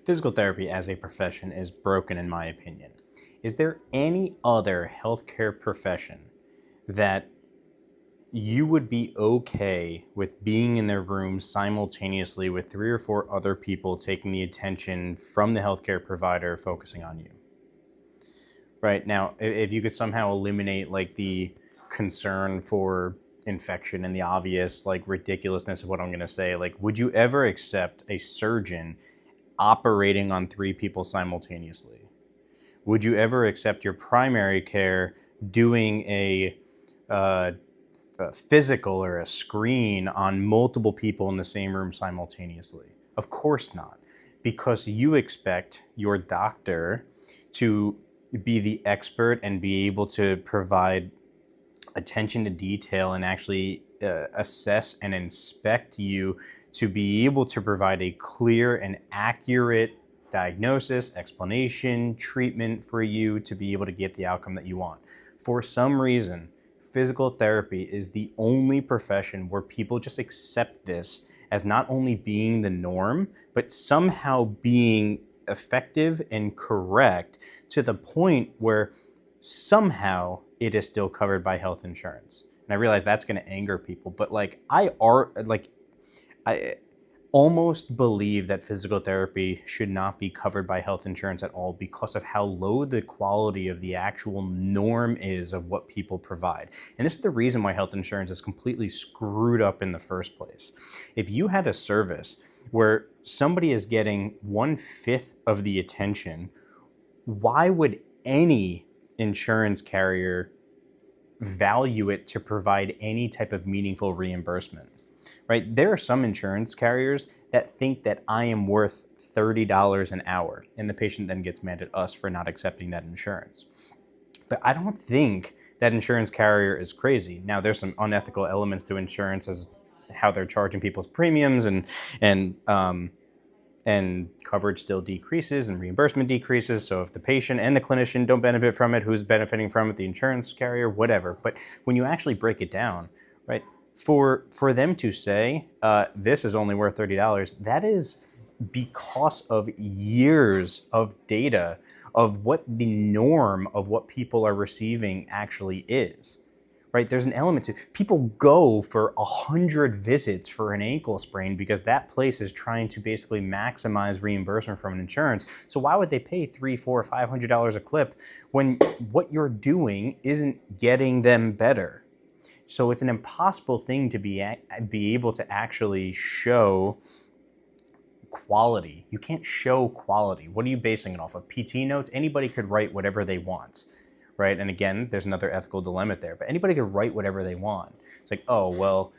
Physical therapy as a profession is broken, in my opinion. Is there any other healthcare profession that you would be okay with being in their room simultaneously with three or four other people taking the attention from the healthcare provider focusing on you? Right now, if you could somehow eliminate like the concern for infection and the obvious like ridiculousness of what I'm going to say, like, would you ever accept a surgeon operating on three people simultaneously? Would you ever accept your primary care doing uh, a physical or a screen on multiple people in the same room simultaneously? Of course not, because you expect your doctor to be the expert and be able to provide attention to detail and actually assess and inspect you to be able to provide a clear and accurate diagnosis, explanation, treatment for you to be able to get the outcome that you want. For some reason, physical therapy is the only profession where people just accept this as not only being the norm, but somehow being effective and correct to the point where somehow it is still covered by health insurance. And I realize that's going to anger people, but I almost believe that physical therapy should not be covered by health insurance at all because of how low the quality of the actual norm is of what people provide. And this is the reason why health insurance is completely screwed up in the first place. If you had a service where somebody is getting 1/5 of the attention, why would any insurance carrier value it to provide any type of meaningful reimbursement? Right? There are some insurance carriers that think that I am worth $30 an hour, and the patient then gets mad at us for not accepting that insurance. But I don't think that insurance carrier is crazy. Now, there's some unethical elements to insurance as how they're charging people's premiums and and coverage still decreases and reimbursement decreases. So if the patient and the clinician don't benefit from it, who's benefiting from it? The insurance carrier, whatever. But when you actually break it down, right, for them to say this is only worth $30, that is because of years of data of what the norm of what people are receiving actually is. Right, there's an element to people go for 100 visits for an ankle sprain because that place is trying to basically maximize reimbursement from an insurance. So why would they pay $300, $400, $500 a clip when what you're doing isn't getting them better? So it's an impossible thing to be able to actually show quality. You can't show quality. What are you basing it off of? PT notes? Anybody could write whatever they want, right? And again, there's another ethical dilemma there, but anybody could write whatever they want. It's like, oh, well,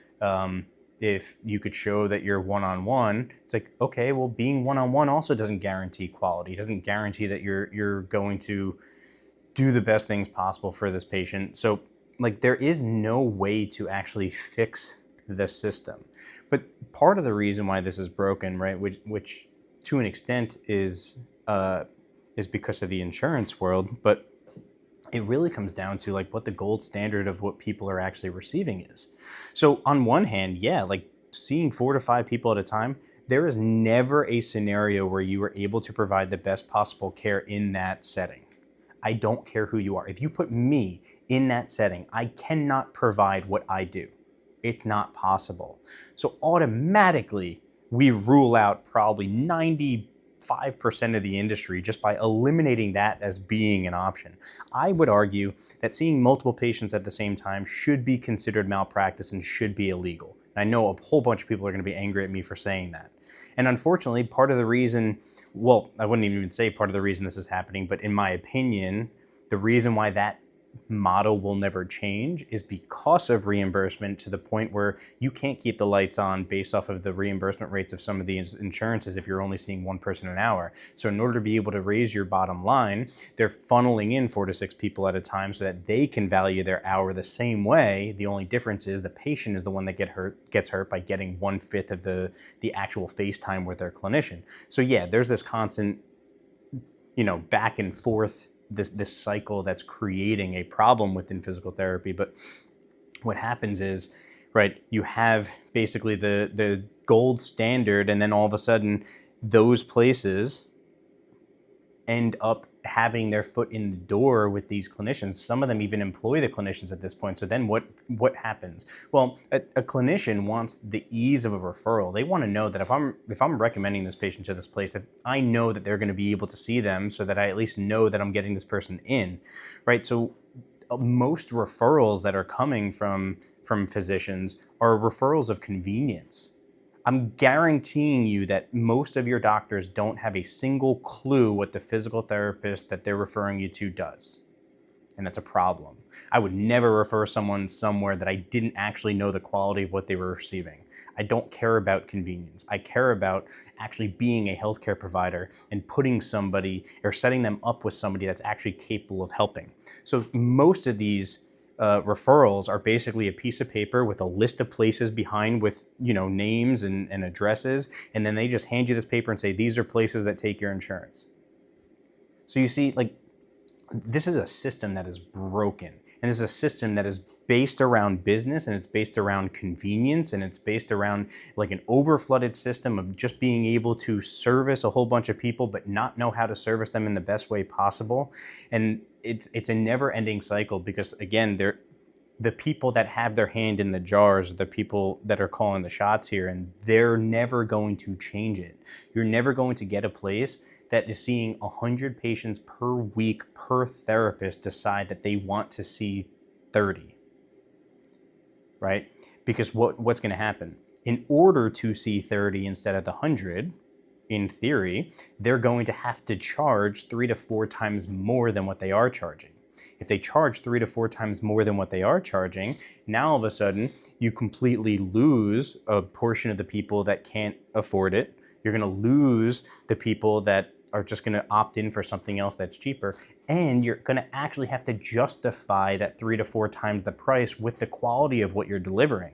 if you could show that you're one-on-one, it's like, okay, well, being one-on-one also doesn't guarantee quality. It doesn't guarantee that you're going to do the best things possible for this patient. So like there is no way to actually fix the system. But part of the reason why this is broken, right, which to an extent is because of the insurance world, but it really comes down to like what the gold standard of what people are actually receiving is. So on one hand, yeah, like seeing 4 to 5 people at a time, there is never a scenario where you are able to provide the best possible care in that setting. I don't care who you are. If you put me in that setting, I cannot provide what I do. It's not possible. So automatically, we rule out probably 95% of the industry just by eliminating that as being an option. I would argue that seeing multiple patients at the same time should be considered malpractice and should be illegal. And I know a whole bunch of people are going to be angry at me for saying that. And unfortunately, part of the reason, well, I wouldn't even say part of the reason this is happening, but in my opinion, the reason why that model will never change is because of reimbursement, to the point where you can't keep the lights on based off of the reimbursement rates of some of these insurances if you're only seeing one person an hour. So in order to be able to raise your bottom line, they're funneling in 4 to 6 people at a time so that they can value their hour the same way. The only difference is the patient is the one that gets hurt by getting 1/5 of the actual face time with their clinician. So yeah, there's this constant, back and forth, this cycle that's creating a problem within physical therapy. But what happens is, right, you have basically the gold standard, and then all of a sudden those places end up having their foot in the door with these clinicians. Some of them even employ the clinicians at this point. So then what happens? Well, a clinician wants the ease of a referral. They want to know that if I'm recommending this patient to this place, that I know that they're going to be able to see them, so that I at least know that I'm getting this person in, right? So most referrals that are coming from physicians are referrals of convenience. I'm guaranteeing you that most of your doctors don't have a single clue what the physical therapist that they're referring you to does. And that's a problem. I would never refer someone somewhere that I didn't actually know the quality of what they were receiving. I don't care about convenience. I care about actually being a healthcare provider and putting somebody or setting them up with somebody that's actually capable of helping. So most of these referrals are basically a piece of paper with a list of places behind with, names and addresses. And then they just hand you this paper and say, these are places that take your insurance. So you see, this is a system that is broken, and this is a system that is based around business, and it's based around convenience, and it's based around an overflooded system of just being able to service a whole bunch of people but not know how to service them in the best way possible. And it's a never-ending cycle, because again, the people that have their hand in the jars are the people that are calling the shots here, and they're never going to change it. You're never going to get a place that is seeing 100 patients per week per therapist decide that they want to see 30, right? Because what's going to happen? In order to see 30 instead of the 100, in theory, they're going to have to charge 3 to 4 times more than what they are charging. If they charge 3 to 4 times more than what they are charging, now all of a sudden you completely lose a portion of the people that can't afford it. You're going to lose the people that are just going to opt in for something else that's cheaper. And you're going to actually have to justify that 3 to 4 times the price with the quality of what you're delivering.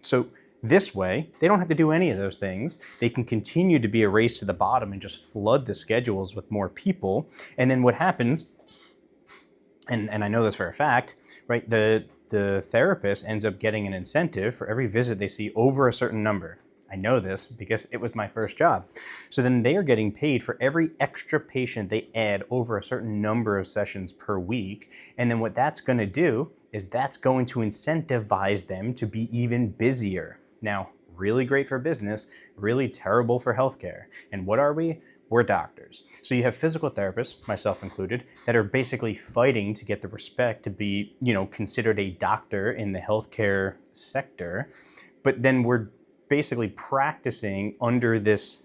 So this way, they don't have to do any of those things. They can continue to be a race to the bottom and just flood the schedules with more people. And then what happens, and I know this for a fact, right? The therapist ends up getting an incentive for every visit they see over a certain number. I know this because it was my first job. So then they are getting paid for every extra patient they add over a certain number of sessions per week. And then what that's going to do is that's going to incentivize them to be even busier. Now, really great for business, really terrible for healthcare. And what are we? We're doctors. So you have physical therapists, myself included, that are basically fighting to get the respect to be, considered a doctor in the healthcare sector. But then we're basically practicing under this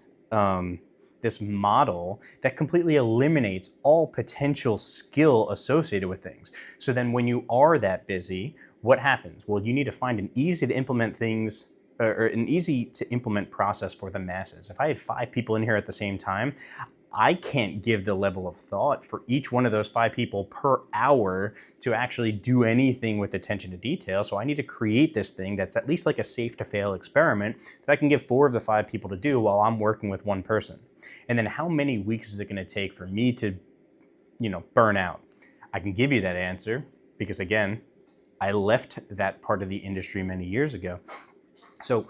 this model that completely eliminates all potential skill associated with things. So then when you are that busy, what happens? Well, you need to find an easy to implement things, or an easy to implement process for the masses. If I had 5 people in here at the same time, I can't give the level of thought for each one of those 5 people per hour to actually do anything with attention to detail. So I need to create this thing that's at least like a safe to fail experiment that I can give 4 of the 5 people to do while I'm working with 1 person. And then how many weeks is it going to take for me to, burn out? I can give you that answer because, again, I left that part of the industry many years ago. So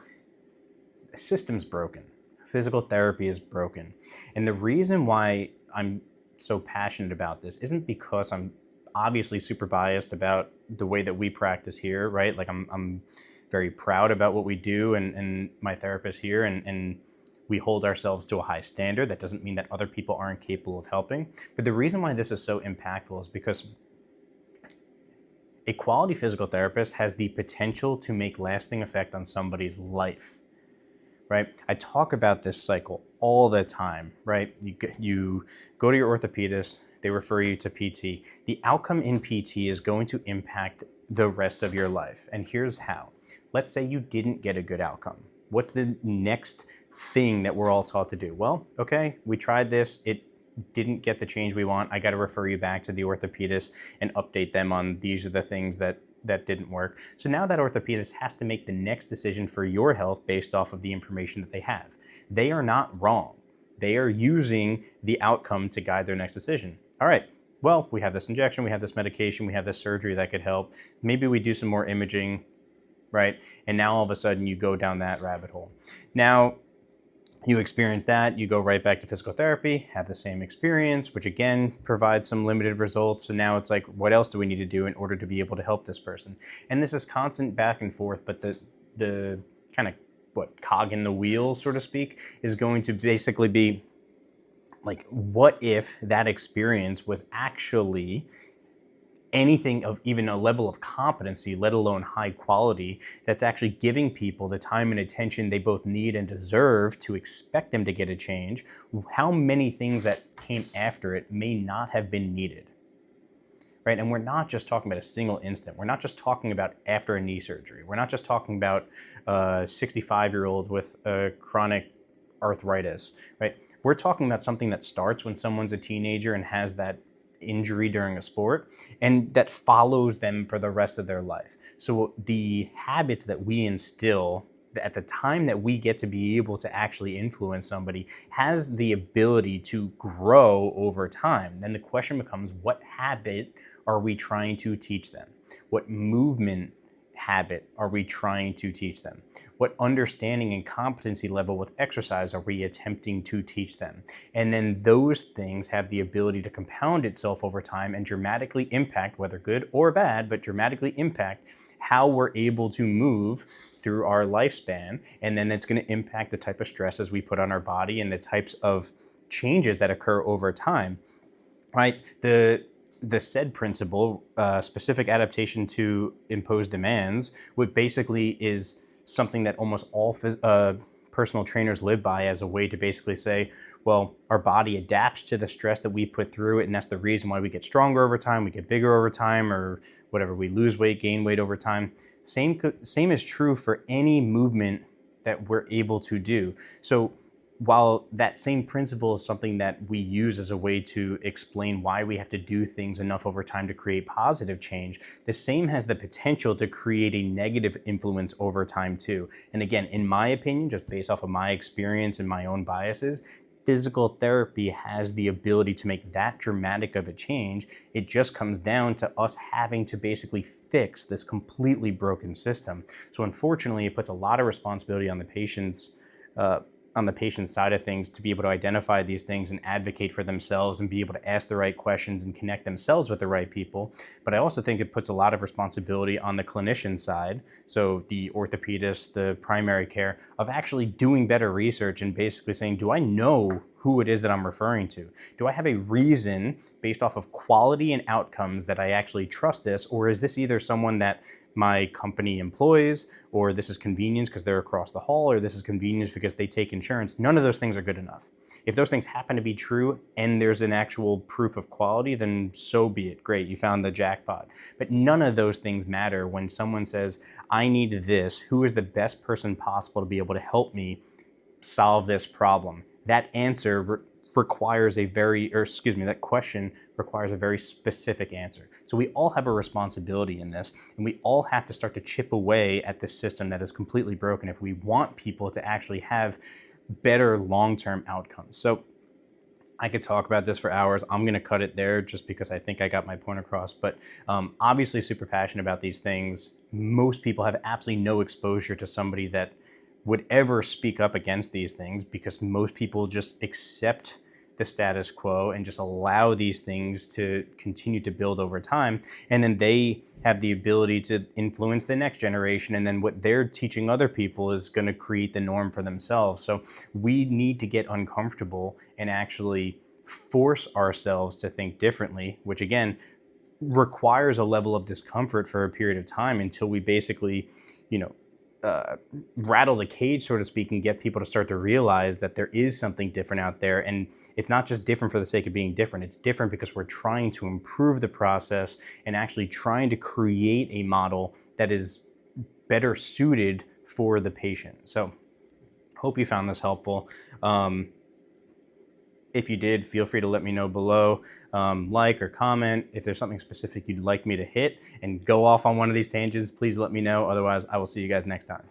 the system's broken. Physical therapy is broken. And the reason why I'm so passionate about this isn't because I'm obviously super biased about the way that we practice here, right? I'm very proud about what we do and my therapist here, and we hold ourselves to a high standard. That doesn't mean that other people aren't capable of helping. But the reason why this is so impactful is because a quality physical therapist has the potential to make lasting effect on somebody's life. Right? I talk about this cycle all the time, right? You go to your orthopedist, they refer you to PT. The outcome in PT is going to impact the rest of your life. And here's how. Let's say you didn't get a good outcome. What's the next thing that we're all taught to do? Well, okay, we tried this. It didn't get the change we want. I got to refer you back to the orthopedist and update them on these are the things that didn't work. So now that orthopedist has to make the next decision for your health based off of the information that they have. They are not wrong. They are using the outcome to guide their next decision. All right, well, we have this injection, we have this medication, we have this surgery that could help. Maybe we do some more imaging, right? And now all of a sudden you go down that rabbit hole. Now, You experience that, you go right back to physical therapy, have the same experience, which again provides some limited results. So now it's like, what else do we need to do in order to be able to help this person? And this is constant back and forth, but the kind of cog in the wheel, so to speak, is going to basically be like, what if that experience was actually anything of even a level of competency, let alone high quality, that's actually giving people the time and attention they both need and deserve to expect them to get a change? How many things that came after it may not have been needed? Right? And we're not just talking about a single instant. We're not just talking about after a knee surgery. We're not just talking about a 65-year-old with a chronic arthritis, right? We're talking about something that starts when someone's a teenager and has that injury during a sport, and that follows them for the rest of their life. So the habits that we instill at the time that we get to be able to actually influence somebody has the ability to grow over time. Then the question becomes, what habit are we trying to teach them? What movement habit are we trying to teach them? What understanding and competency level with exercise are we attempting to teach them? And then those things have the ability to compound itself over time and dramatically impact, whether good or bad, but dramatically impact how we're able to move through our lifespan. And then it's going to impact the type of stresses we put on our body and the types of changes that occur over time, right? The SAID principle, specific adaptation to imposed demands, what basically is something that almost all personal trainers live by as a way to basically say, well, our body adapts to the stress that we put through it, and that's the reason why we get stronger over time, we get bigger over time, or whatever, we lose weight, gain weight over time. Same is true for any movement that we're able to do. So while that same principle is something that we use as a way to explain why we have to do things enough over time to create positive change, the same has the potential to create a negative influence over time too. And again, in my opinion, just based off of my experience and my own biases, physical therapy has the ability to make that dramatic of a change. It just comes down to us having to basically fix this completely broken system. So unfortunately, it puts a lot of responsibility on the patient's side of things to be able to identify these things and advocate for themselves and be able to ask the right questions and connect themselves with the right people. But I also think it puts a lot of responsibility on the clinician side, so the orthopedist, the primary care, of actually doing better research and basically saying, do I know who it is that I'm referring to? Do I have a reason based off of quality and outcomes that I actually trust this, or is this either someone that my company employs, or this is convenience because they're across the hall, or this is convenience because they take insurance? None of those things are good enough. If those things happen to be true and there's an actual proof of quality, then so be it. Great, you found the jackpot. But none of those things matter when someone says, I need this. Who is the best person possible to be able to help me solve this problem? That answer requires that question requires a very specific answer. So we all have a responsibility in this, and we all have to start to chip away at this system that is completely broken if we want people to actually have better long-term outcomes. So I could talk about this for hours. I'm going to cut it there just because I think I got my point across. But obviously super passionate about these things. Most people have absolutely no exposure to somebody that would ever speak up against these things, because most people just accept the status quo and just allow these things to continue to build over time. And then they have the ability to influence the next generation. And then what they're teaching other people is going to create the norm for themselves. So we need to get uncomfortable and actually force ourselves to think differently, which again requires a level of discomfort for a period of time until we basically, rattle the cage, so to speak, and get people to start to realize that there is something different out there. And it's not just different for the sake of being different. It's different because we're trying to improve the process and actually trying to create a model that is better suited for the patient. So hope you found this helpful. If you did, feel free to let me know below, like or comment. If there's something specific you'd like me to hit and go off on one of these tangents, please let me know. Otherwise, I will see you guys next time.